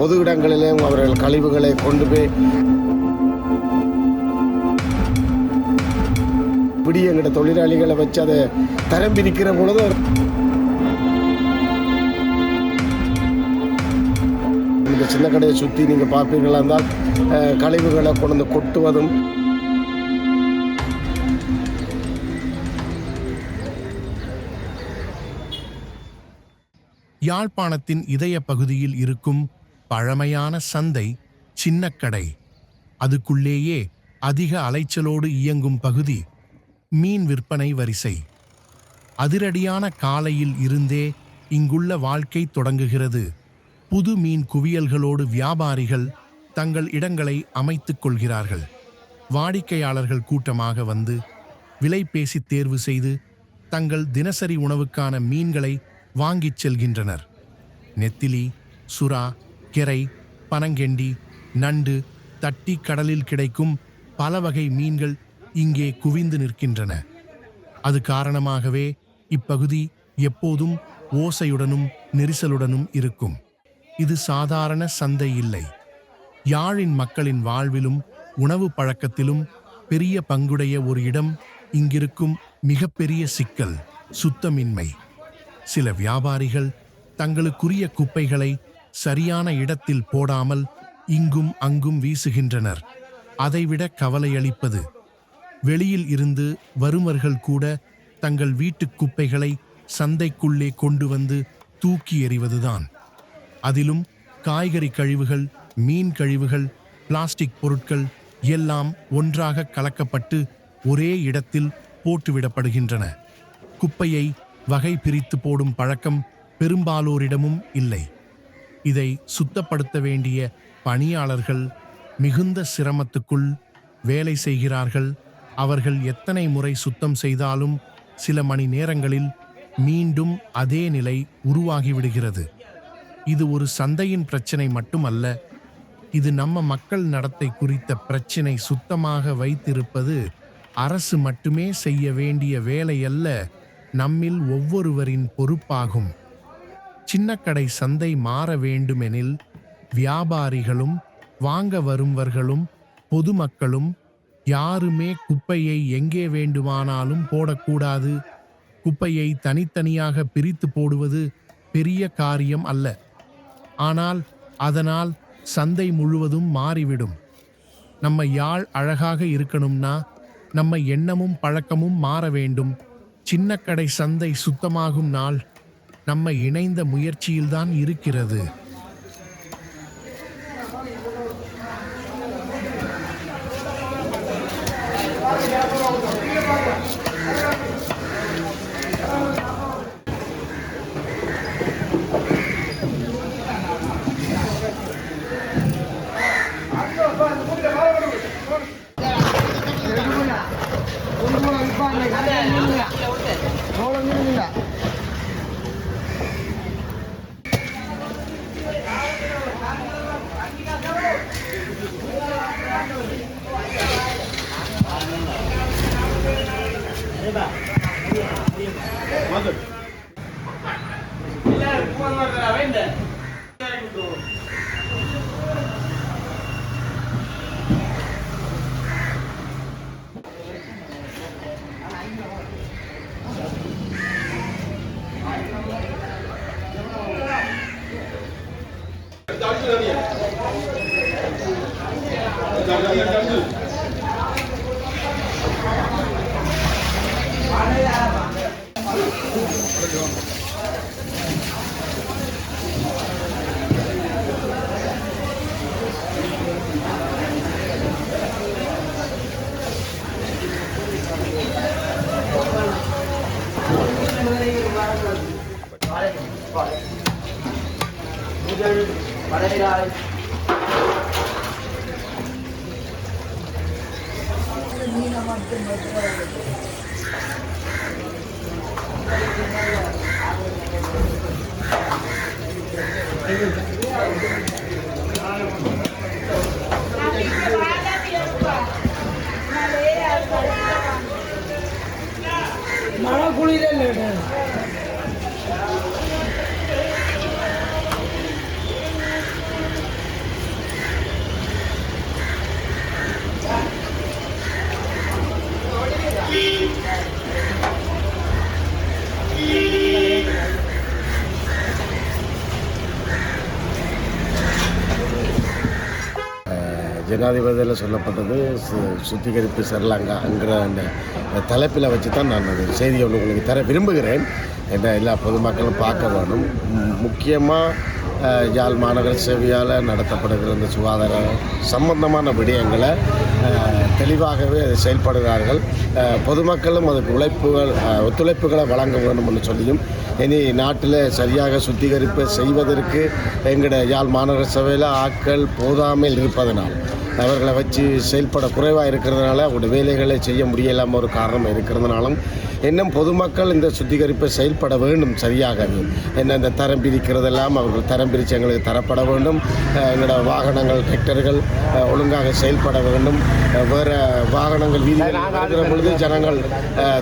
பொது இடங்களிலேயும் அவர்கள் கழிவுகளை கொண்டு போய் எங்கிட்ட தொழிலாளிகளை வச்சு அதை தரம் பிரிக்கிற பொழுது இந்த சின்ன கடையை சுற்றி நீங்கள் பார்ப்பீர்களா இருந்தால் கழிவுகளை கொண்டு கொட்டுவதும் யாழ்ப்பாணத்தின் இதய பகுதியில் இருக்கும் பழமையான சந்தை சின்னக்கடை. அதுக்குள்ளேயே அதிக அலைச்சலோடு இயங்கும் பகுதி மீன் விற்பனை வரிசை. அதிரடியான காலையில் இருந்தே இங்குள்ள வாழ்க்கை தொடங்குகிறது. புது மீன் குவியல்களோடு வியாபாரிகள் தங்கள் இடங்களை அமைத்துக் கொள்கிறார்கள். வாடிக்கையாளர்கள் கூட்டமாக வந்து விலை பேசி தேர்வு செய்து தங்கள் தினசரி உணவுக்கான மீன்களை வாங்கிச் செல்கின்றனர். நெத்திலி, சுறா, கெரை, பனங்கெண்டி, நண்டு, தட்டி கடலில் கிடைக்கும் பல வகை மீன்கள் இங்கே குவிந்து நிற்கின்றன. அது காரணமாகவே இப்பகுதி எப்போதும் ஓசையுடனும் நெரிசலுடனும் இருக்கும். இது சாதாரண சந்தை இல்லை. யாழின் மக்களின் வாழ்விலும் உணவு பழக்கத்திலும் பெரிய பங்குடைய ஒரு இடம். இங்கிருக்கும் மிகப்பெரிய சிக்கல் சுத்தமின்மை. சில வியாபாரிகள் தங்களுக்குரிய குப்பைகளை சரியான இடத்தில் போடாமல் இங்கும் அங்கும் வீசுகின்றனர். அதைவிட கவலையளிப்பது, வெளியில் இருந்து வருமர்கள் கூட தங்கள் வீட்டு குப்பைகளை சந்தைக்குள்ளே கொண்டு வந்து தூக்கி எறிவதுதான். அதிலும் காய்கறி கழிவுகள், மீன் கழிவுகள், பிளாஸ்டிக் பொருட்கள் எல்லாம் ஒன்றாக கலக்கப்பட்டு ஒரே இடத்தில் போட்டுவிடப்படுகின்றன. குப்பையை வகை பிரித்து போடும் பழக்கம் பெரும்பாலோரிடமும் இல்லை. இதை சுத்தப்படுத்த வேண்டிய பணியாளர்கள் மிகுந்த சிரமத்துக்குள் வேலை செய்கிறார்கள். அவர்கள் எத்தனை முறை சுத்தம் செய்தாலும் சில மணி நேரங்களில் மீண்டும் அதே நிலை உருவாகிவிடுகிறது. இது ஒரு சந்தையின் பிரச்சனை மட்டுமல்ல, இது நம்ம மக்கள் நடத்தை குறித்த பிரச்சினை. சுத்தமாக வைத்திருப்பது அரசு மட்டுமே செய்ய வேண்டிய வேலையல்ல, நம்மில் ஒவ்வொருவரின் பொறுப்பாகும். சின்னக்கடை சந்தை மாற வேண்டுமெனில் வியாபாரிகளும் வாங்க வரும்வர்களும் பொதுமக்களும் யாருமே குப்பையை எங்கே வேண்டுமானாலும் போடக்கூடாது. குப்பையை தனித்தனியாக பிரித்து போடுவது பெரிய காரியம் அல்ல. ஆனால் அதனால் சந்தை முழுவதும் மாறிவிடும். நம்ம யாழ் அழகாக இருக்கணும்னா நம்ம எண்ணமும் பழக்கமும் மாற வேண்டும். சின்னக்கடை சந்தை சுத்தமாகும் நாள் நம்ம இணைந்த முயற்சியில்தான் இருக்கிறது. மழை குளிரே ஜனாதிபதியில் சொல்லப்பட்டது சுத்திகரிப்பு ஸ்ரீலங்காங்கிற அந்த தலைப்பில் வச்சு தான் நான் அந்த செய்தியை உங்களுக்கு தர விரும்புகிறேன். என்ன எல்லா பொதுமக்களும் பார்க்க வேணும். முக்கியமாக யாழ் மாநகர சேவையால் நடத்தப்படுகிற இந்த சுகாதார சம்பந்தமான விடயங்களை தெளிவாகவே அதை செயல்படுகிறார்கள். பொதுமக்களும் அதுக்கு ஒத்துழைப்புகளை வழங்க வேண்டும் என்று சொல்லியும் இனி நாட்டில் சரியாக சுத்திகரிப்பு செய்வதற்கு எங்களுடைய யாழ் மாநகர சபையில் ஆட்கள் போதாமல் இருப்பதனால் அவர்களை வச்சு செயல்பட குறைவாக இருக்கிறதுனால அவருடைய வேலைகளை செய்ய முடியலாமல் ஒரு காரணம் இருக்கிறதுனாலும் இன்னும் பொதுமக்கள் இந்த சுத்திகரிப்பை செயல்பட வேண்டும். சரியாக என்ன இந்த தரம் பிரிக்கிறதெல்லாம் அவர்கள் தரம் பிரித்து எங்களுக்கு தரப்பட வேண்டும். எங்களோட வாகனங்கள் டிராக்டர்கள் ஒழுங்காக செயல்பட வேண்டும். வேறு வாகனங்கள் வீதியில் இருக்கிற பொழுது ஜனங்கள்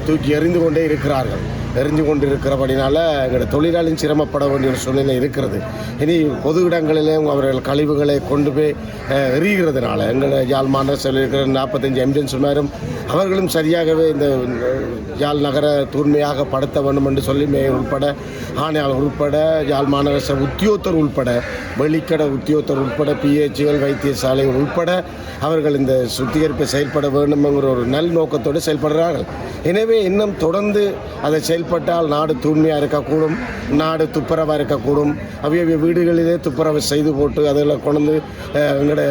தூக்கி எறிந்து கொண்டே இருக்கிறார்கள். எரிஞ்சு கொண்டு இருக்கிறபடினால எங்களோட தொழிலாளியும் சிரமப்பட வேண்டிய ஒரு சூழ்நிலை இருக்கிறது. இனி பொது இடங்களிலேயும் அவர்கள் கழிவுகளை கொண்டு போய் எறிகிறதுனால எங்களோட யாழ் மாநகர சபையில் இருக்கிற 45 எம்ஜன் சுமாரும் அவர்களும் சரியாகவே இந்த யாழ் நகர தூய்மையாக படுத்த வேண்டும் என்று சொல்லி மேயர் உட்பட ஆணையாளர் உட்பட யாழ் மாநகர சபை உத்தியோகத்தர் உட்பட வெளிக்கடை உத்தியோகத்தர் உட்பட பிஹெச்கள் வைத்தியசாலைகள் உட்பட அவர்கள் இந்த சுத்திகரிப்பை செயல்பட வேண்டும்ங்கிற ஒரு நல் நோக்கத்தோடு செயல்படுகிறார்கள். எனவே இன்னும் தொடர்ந்து அதை செயல்பட்டால் நாடு தூய்மையாக இருக்கக்கூடும், நாடு துப்புரவாக இருக்கக்கூடும். அவைய வீடுகளிலே துப்புரவை செய்து போட்டு அதில் கொண்டு எங்களோட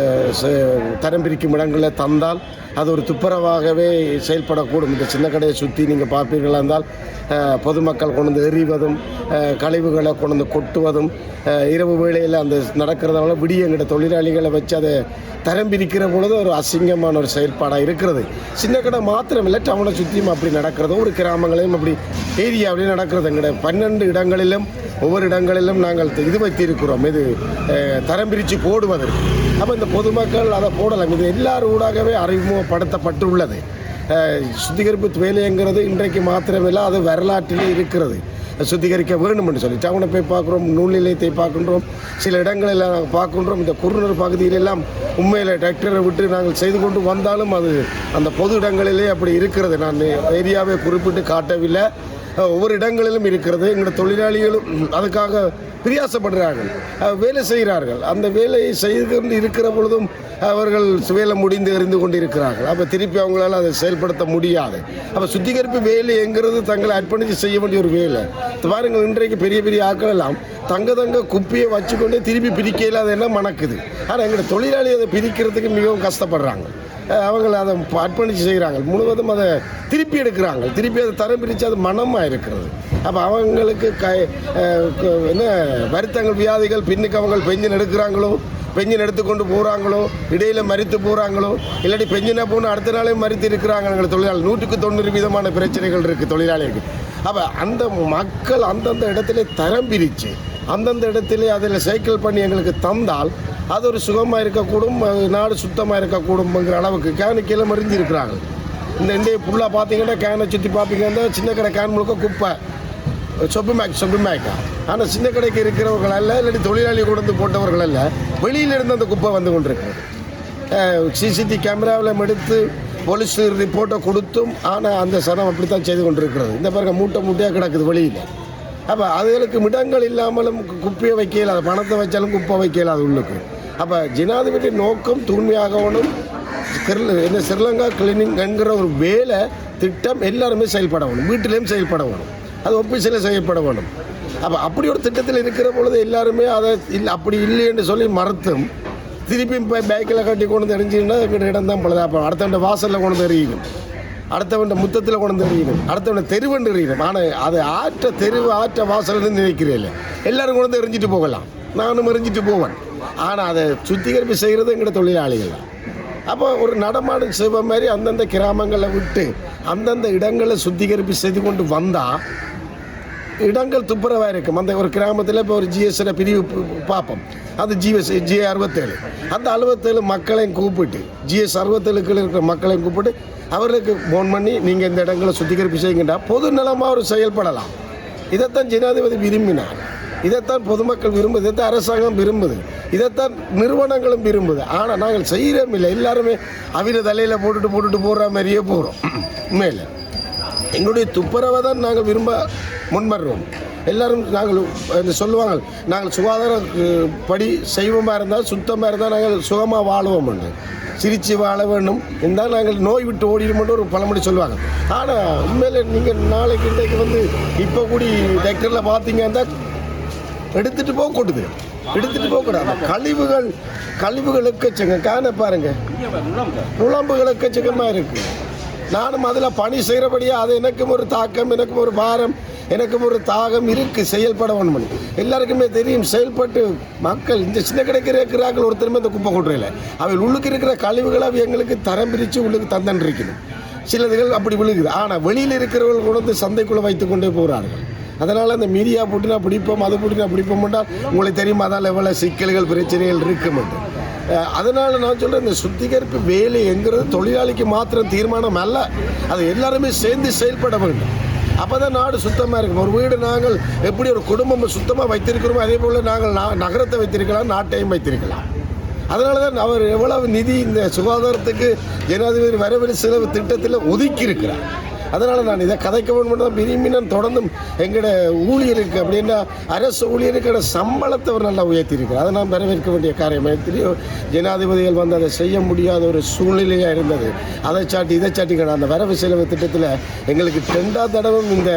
தரம் பிரிக்கும் இடங்களில் தந்தால் அது ஒரு துப்புரவாகவே செயல்படக்கூடும். இந்த சின்ன கடையை சுற்றி நீங்கள் பார்ப்பீர்களா இருந்தால் பொதுமக்கள் கொண்டு எறிவதும் கழிவுகளை கொண்டு கொட்டுவதும் இரவு வேளையில் அந்த நடக்கிறதுனால விடிய எங்கிட்ட தொழிலாளிகளை வச்சு அதை தரம் பிரிக்கிற பொழுது ஒரு அசிங்கமான ஒரு செயல்பாடாக இருக்கிறது. சின்ன கடை மாத்திரமில்லை, டவுனை சுற்றியும் அப்படி நடக்கிறது, ஒரு கிராமங்களையும் அப்படி ஏரியாவிலையும் நடக்கிறது. எங்கள்ட 12 இடங்களிலும் ஒவ்வொரு இடங்களிலும் நாங்கள் இது வைத்திருக்கிறோம், இது தரம் பிரித்து போடுவதற்கு. அப்போ இந்த பொதுமக்கள் அதை போடலாம். இது எல்லாரும் ஊடாகவே அறிமுகப்படுத்தப்பட்டுள்ளது. சுத்திகரிப்பு வேலைங்கிறது இன்றைக்கு மாத்திரமில்லை, அது வரலாற்றிலே இருக்கிறது. சுத்திகரிக்க வேண்டும் என்று சொல்லி டவுனை போய் பார்க்குறோம், நூல் நிலையத்தை பார்க்கின்றோம், சில இடங்களில் நாங்கள் பார்க்கின்றோம். இந்த குறுநர் பகுதியிலெல்லாம் உண்மையில் டிராக்டரை விட்டு நாங்கள் செய்து கொண்டு வந்தாலும் அது அந்த பொது இடங்களிலே அப்படி இருக்கிறது. நான் ஏரியாவை குறிப்பிட்டு காட்டவில்லை, ஒவ்வொரு இடங்களிலும் இருக்கிறது. எங்களோட தொழிலாளிகளும் அதுக்காக பிரியாசப்படுகிறார்கள், வேலை செய்கிறார்கள். அந்த வேலையை செய்து கொண்டு இருக்கிற பொழுதும் அவர்கள் வேலை முடிந்து எறிந்து கொண்டு இருக்கிறார்கள். அப்போ திருப்பி அவங்களால அதை செயல்படுத்த முடியாது. அப்போ சுத்திகரிப்பு வேலைங்கிறது தங்களை அர்ப்பணித்து செய்ய வேண்டிய ஒரு வேலை. பாருங்கள், இன்றைக்கு பெரிய பெரிய ஆட்கள் எல்லாம் தங்க குப்பியை வச்சுக்கொண்டே திருப்பி பிரிக்கையில் அது என்ன மணக்குது. ஆனால் எங்களோட தொழிலாளி அதை பிரிக்கிறதுக்கு மிகவும் கஷ்டப்படுறாங்க. அவங்க அதை அர்ப்பணித்து செய்கிறாங்க, முழுவதும் அதை திருப்பி எடுக்கிறாங்க. திருப்பி அதை தரம் பிரித்து அது மனமாக இருக்கிறது. அப்போ அவங்களுக்கு என்ன வருத்தங்கள் வியாதிகள் பின்னுக்கு அவங்க பெஞ்சன் எடுக்கிறாங்களோ, பெஞ்சன் எடுத்துக்கொண்டு போகிறாங்களோ, இடையில் மறித்து போகிறாங்களோ, இல்லாட்டி பெஞ்சனை போன அடுத்த நாளே மறித்து இருக்கிறாங்க. எங்களை தொழிலாளி 190% பிரச்சனைகள் இருக்குது தொழிலாளிகளுக்கு. அப்போ அந்த மக்கள் அந்தந்த இடத்துல தரம் பிரித்து அந்தந்த இடத்துல அதில் சைக்கிள் பண்ணி எங்களுக்கு தந்தால் அது ஒரு சுகமாக இருக்கக்கூடும், நாடு சுத்தமாக இருக்கக்கூடும்ங்கிற அளவுக்கு கேனு கீழே மறிஞ்சு இருக்கிறாங்க. இந்த இண்டியை ஃபுல்லாக பார்த்தீங்கன்னா கேனை சுற்றி பார்ப்பீங்கன்னா சின்ன கடை கேன் முழுக்க குப்பை, சொப்பு மேக்கா. ஆனால் சின்ன கடைக்கு இருக்கிறவர்கள் அல்ல, இல்லாட்டி தொழிலாளி கொண்டு போட்டவர்கள் அல்ல, வெளியிலிருந்து அந்த குப்பை வந்து கொண்டிருக்கிறது. சிசிடிவி கேமராவில் எடுத்து போலீஸ் ரிப்போர்ட்டை கொடுத்தும் ஆனால் அந்த சனம் அப்படி தான் செய்து கொண்டிருக்கிறது. இந்த பாருங்க மூட்டையாக கிடக்குது வெளியில். அப்போ அதுகளுக்கு இடங்கள் இல்லாமலும் குப்பையை வைக்கலாது, பணத்தை வச்சாலும் குப்பை வைக்கலாது உள்ளுக்கு. அப்போ ஜனாதிபதி நோக்கம் தூய்மையாகணும், என்ன ஸ்ரீலங்கா கிளீனிங் என்கிற ஒரு வேலை திட்டம் எல்லாருமே செயல்பட வேணும், வீட்டிலையும் செயல்பட வேணும், அது ஆஃபீஸில் செயல்பட வேணும். அப்போ அப்படி ஒரு திட்டத்தில் இருக்கிற பொழுது எல்லாருமே அதை இல்லை அப்படி இல்லைன்னு சொல்லி மறுத்தும் திருப்பி இப்போ பேக்கில் கட்டி கொண்டு எரிஞ்சிங்கன்னா எங்கிட்ட இடம் தான் பழுதாப்போம். அடுத்தவண்ட வாசலில் கொண்டு எறியணும், அடுத்தவண்ட முத்தத்தில் கொண்டு எறியணும், அடுத்தவண்ட தெருவண்டு எறியணும். ஆனால் அது ஆற்ற வாசல்னு நினைக்கிறேன். எல்லோரும் கொண்டு எரிஞ்சிட்டு போகலாம், நானும் எரிஞ்சிட்டு போவேன். ஆனால் அதை சுத்திகரிப்பு செய்கிறது எங்கிட்ட தொழிலாளிகள் தான். அப்போ ஒரு நடமாடும் சிவ மாதிரி அந்தந்த கிராமங்களை விட்டு அந்தந்த இடங்களை சுத்திகரிப்பு செய்து கொண்டு வந்தால் இடங்கள் துப்புரவாக இருக்கும். அந்த ஒரு கிராமத்தில் இப்போ ஒரு ஜிஎஸ்ல பிரிவு பார்ப்போம், அது ஜிஏ 67, அந்த 67 மக்களையும் கூப்பிட்டு ஜிஎஸ் 67க்குள்ள இருக்கிற மக்களையும் கூப்பிட்டு அவர்களுக்கு ஃபோன் பண்ணி நீங்கள் இந்த இடங்களை சுத்திகரிப்பு செய்யுங்கண்டா பொது நலமாக ஒரு செயல்படலாம். இதைத்தான் ஜனாதிபதி விரும்பினார், இதைத்தான் பொதுமக்கள் விரும்புது, இதைத்தான் அரசாங்கம் விரும்புது, இதைத்தான் நிறுவனங்களும் விரும்புது. ஆனால் நாங்கள் செய்கிறோம் இல்லை, எல்லாருமே அவிர தலையில் போட்டுட்டு போடுற மாதிரியே போகிறோம். உண்மையில் எங்களுடைய துப்புரவை தான் நாங்கள் விரும்ப முன்வர்றோம். எல்லோரும் நாங்கள் சொல்லுவாங்க, நாங்கள் சுகாதார படி செய்வமாக இருந்தால் சுத்தமாக இருந்தால் நாங்கள் சுகமாக வாழுவோம். சிரித்து வாழ வேண்டும் என்றால் நாங்கள் நோய் விட்டு ஓடிடுமென்று ஒரு பழமொழி சொல்லுவாங்க. ஆனால் உண்மையிலே நீங்கள் நாளைக்கு இன்றைக்கு வந்து இப்போ கூடி டாக்டரில் பார்த்தீங்கன்னா எடுத்துகிட்டு போக கொட்டுது, எடுத்துகிட்டு போகக்கூடாது. கழிவுகள் எக்கச்சக்கம் காண பாருங்கள், நுழம்புகள் எக்கச்சக்கமாக இருக்குது. நானும் அதில் பணி செய்கிறபடியாக அது எனக்கும் ஒரு தாக்கம், எனக்கும் ஒரு பாரம், எனக்கும் ஒரு தாகம் இருக்குது. செயல்பட வேணும், எல்லாருக்குமே தெரியும். செயல்பட்டு மக்கள் இந்த சின்ன கிடைக்கிறார்கள் ஒருத்தருமே இந்த குப்பை கொட்டுறையில் அவை உள்ளுக்கு இருக்கிற கழிவுகளை அவை எங்களுக்கு தரம் பிரித்து உள்ளுக்கு தந்தன்றிருக்கணும். சிலதுகள் அப்படி விழுகுது. ஆனால் வெளியில் இருக்கிறவர்கள் கொண்டு வந்து சந்தைக்குள்ளே வைத்து கொண்டே போகிறார்கள். அதனால் அந்த மீடியா போட்டு நான் பிடிப்போம், அது போட்டு நான் பிடிப்போம் என்றால் உங்களுக்கு தெரியும் அதால் எவ்வளோ சிக்கல்கள் பிரச்சனைகள் இருக்கும். அதனால் நான் சொல்கிறேன், இந்த சுத்திகரிப்பு வேலைங்கிறது தொழிலாளிக்கு மாத்திரம் தீர்மானம் அல்ல, அது எல்லாருமே சேர்ந்து செயல்பட வேண்டும். அப்போ தான் நாடு சுத்தமாக இருக்கும். ஒரு வீடு நாங்கள் எப்படி ஒரு குடும்பம் சுத்தமாக வைத்திருக்கிறோமோ அதே போல் நாங்கள் நகரத்தை வைத்திருக்கலாம், நாட்டையும் வைத்திருக்கலாம். அதனால தான் அவர் எவ்வளவு நிதி இந்த சுகாதாரத்துக்கு ஜனாதிபதி வரவு செலவு திட்டத்தில் ஒதுக்கி இருக்கிறார். அதனால் நான் இதை கதைக்க வேண்டும் தான் விரும்பி நான் தொடர்ந்தும் எங்களோட ஊழியருக்கு அப்படின்னா அரசு ஊழியருக்கோட சம்பளத்தை அவர் நல்லா உயர்த்தியிருக்கிறார். அதை நான் வரவேற்க வேண்டிய காரியம். எத்தனையோ ஜனாதிபதிகள் வந்து அதை செய்ய முடியாத ஒரு சூழ்நிலையாக இருந்தது. அதை சாட்டி இதை சாட்டிக்கணும். அந்த வரவு செலவு திட்டத்தில் எங்களுக்கு 2வது தடவை இந்த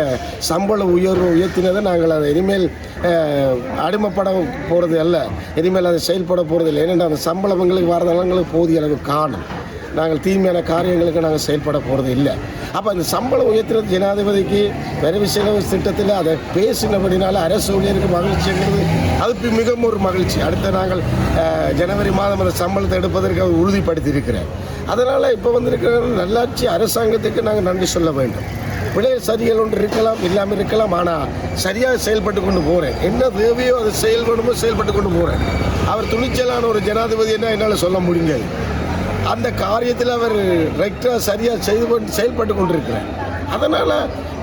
சம்பள உயர்வு உயர்த்தினதை நாங்கள் அதை இனிமேல் அடிமைப்பட போகிறது அல்ல, இனிமேல் அதை செயல்பட போகிறது இல்லை. ஏனென்றால் அந்த சம்பளம் எங்களுக்கு வரதெல்லாம் எங்களுக்கு போதிய அளவு காணும். நாங்கள் தீமையான காரியங்களுக்கு நாங்கள் செயல்பட போகிறது இல்லை. அப்போ அந்த சம்பளம் உயர்த்தினது ஜனாதிபதிக்கு வரவு செலவு திட்டத்தில் அதை பேசினபடினால அரசு ஊழியருக்கு மகிழ்ச்சிங்கிறது அதுக்கு மிகவும் ஒரு மகிழ்ச்சி. அடுத்த நாங்கள் ஜனவரி மாதம் அந்த சம்பளத்தை எடுப்பதற்கு அவர் உறுதிப்படுத்தி இருக்கிறார். அதனால் இப்போ வந்திருக்கிற நல்லாட்சி அரசாங்கத்துக்கு நாங்கள் நன்றி சொல்ல வேண்டும். பிள்ளைகள் சரிகள் ஒன்று இருக்கலாம், இல்லாமல் இருக்கலாம், ஆனால் சரியாக செயல்பட்டு கொண்டு போகிறேன். என்ன தேவையோ அது செயல்படுமோ செயல்பட்டு கொண்டு போகிறேன். அவர் துணிச்சலான ஒரு ஜனாதிபதி என்ன என்னால் சொல்ல முடியாது. அந்த காரியத்தில் அவர் ரெக்டாக சரியாக செயல்பட்டு கொண்டிருக்கிறார். அதனால்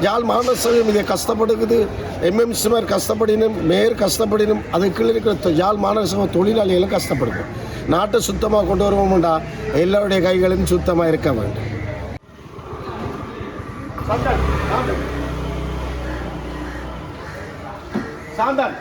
யாழ் மாநகர சபையும் இதை கஷ்டப்படுக்குது, எம்எம்சிமார் கஷ்டப்படினும், மேயர் கஷ்டப்படினும், அதுக்குள்ளே இருக்கிற யாழ் மாநகர சபை தொழிலாளிகளும் கஷ்டப்படுவோம். நாட்டை சுத்தமாக கொண்டு வருவோம்டா எல்லாருடைய கைகளும் சுத்தமாக இருக்க வேண்டும். சாந்தான்